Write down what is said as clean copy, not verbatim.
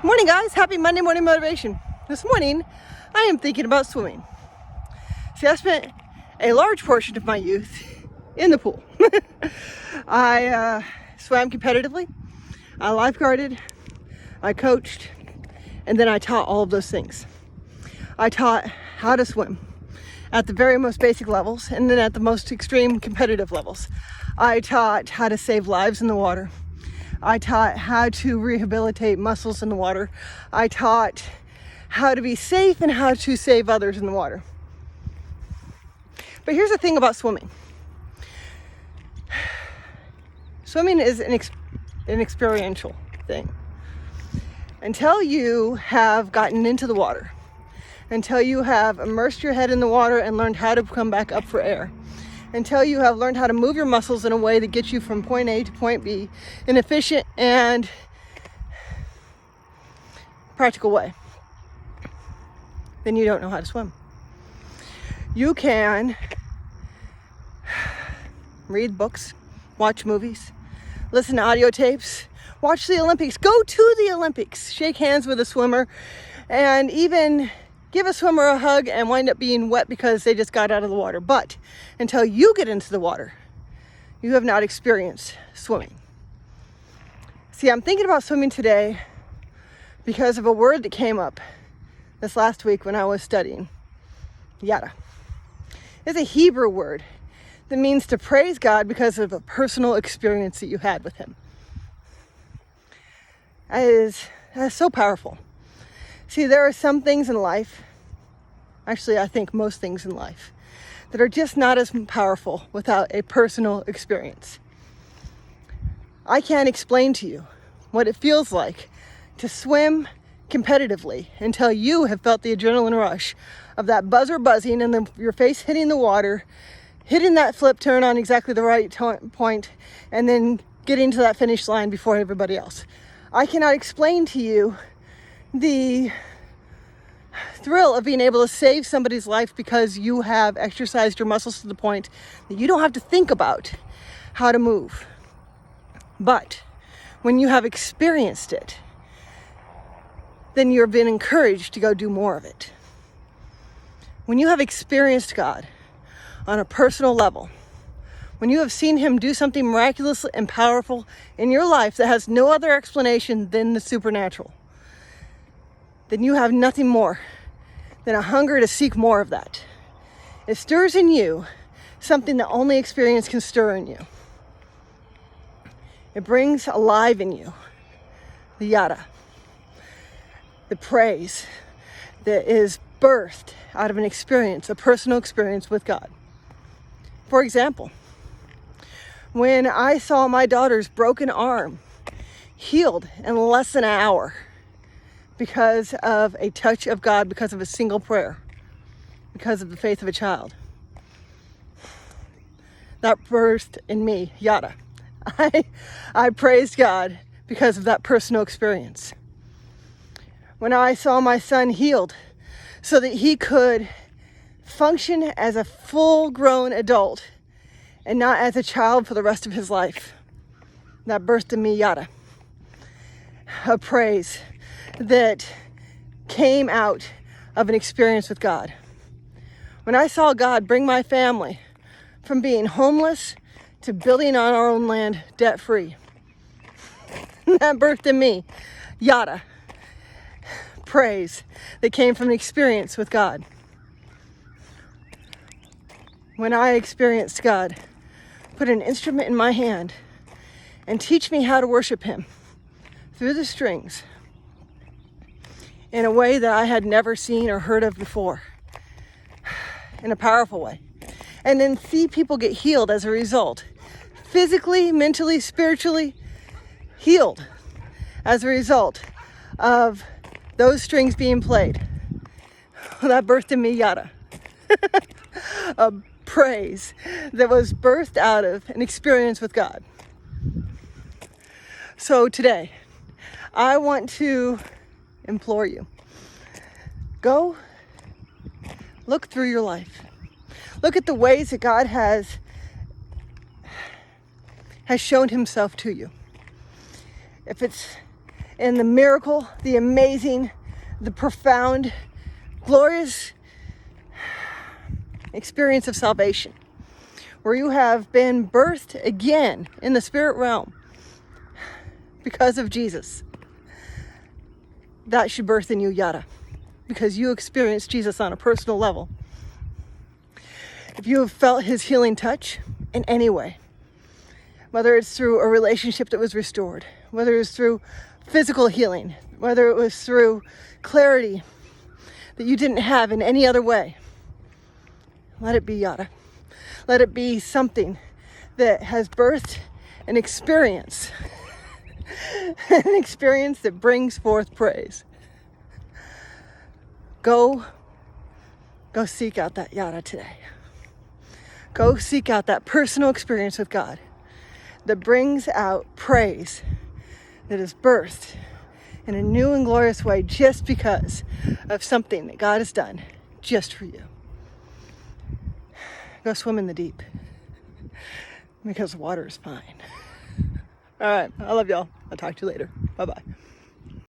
Morning guys, happy Monday morning motivation. This morning I am thinking about swimming. See, I spent a large portion of my youth in the pool. I swam competitively, I lifeguarded, I coached, and then I taught all of those things. I taught how to swim at the very most basic levels and then at the most extreme competitive levels. I taught how to save lives in the water. I taught how to rehabilitate muscles in the water. I taught how to be safe and how to save others in the water. But here's the thing about swimming. Swimming is an experiential thing. Until you have gotten into the water, until you have immersed your head in the water and learned how to come back up for air, until you have learned how to move your muscles in a way that gets you from point A to point B in an efficient and practical way, then you don't know how to swim. You can read books, watch movies, listen to audio tapes, watch the Olympics, go to the Olympics, shake hands with a swimmer, and even give a swimmer a hug and wind up being wet because they just got out of the water. But until you get into the water, you have not experienced swimming. See, I'm thinking about swimming today because of a word that came up this last week when I was studying. Yada. It's a Hebrew word that means to praise God because of a personal experience that you had with Him. That is so powerful. See, there are some things in life, actually I think most things in life, that are just not as powerful without a personal experience. I can't explain to you what it feels like to swim competitively until you have felt the adrenaline rush of that buzzer buzzing and then your face hitting the water, hitting that flip turn on exactly the right point, and then getting to that finish line before everybody else. I cannot explain to you the thrill of being able to save somebody's life because you have exercised your muscles to the point that you don't have to think about how to move. But when you have experienced it, then you've been encouraged to go do more of it. When you have experienced God on a personal level, when you have seen Him do something miraculous and powerful in your life that has no other explanation than the supernatural, then you have nothing more than a hunger to seek more of that. It stirs in you something that only experience can stir in you. It brings alive in you the yada, the praise that is birthed out of an experience, a personal experience with God. For example, when I saw my daughter's broken arm healed in less than an hour, because of a touch of God, because of a single prayer, because of the faith of a child. That burst in me, yada. I praised God because of that personal experience. When I saw my son healed so that he could function as a full-grown adult and not as a child for the rest of his life, that burst in me, yada. A praise that came out of an experience with God. When I saw God bring my family from being homeless to building on our own land debt-free, that birthed in me, yada, praise that came from an experience with God. When I experienced God put an instrument in my hand and teach me how to worship Him through the strings in a way that I had never seen or heard of before, in a powerful way. And then see people get healed as a result, physically, mentally, spiritually healed as a result of those strings being played. That birthed in me, yada. A praise that was birthed out of an experience with God. So today, I want to implore you, go look through your life. Look at the ways that God has shown Himself to you. If it's in the miracle, the amazing, the profound, glorious experience of salvation, where you have been birthed again in the spirit realm because of Jesus. That should birth in you yada, because you experienced Jesus on a personal level. If you have felt his healing touch in any way, whether it's through a relationship that was restored, whether it's through physical healing, whether it was through clarity that you didn't have in any other way, let it be yada. Let it be something that has birthed an experience, an experience that brings forth praise. Go seek out that yada today. Go seek out that personal experience with God that brings out praise that is birthed in a new and glorious way just because of something that God has done just for you. Go swim in the deep because the water is fine. All right, I love y'all. I'll talk to you later. Bye-bye.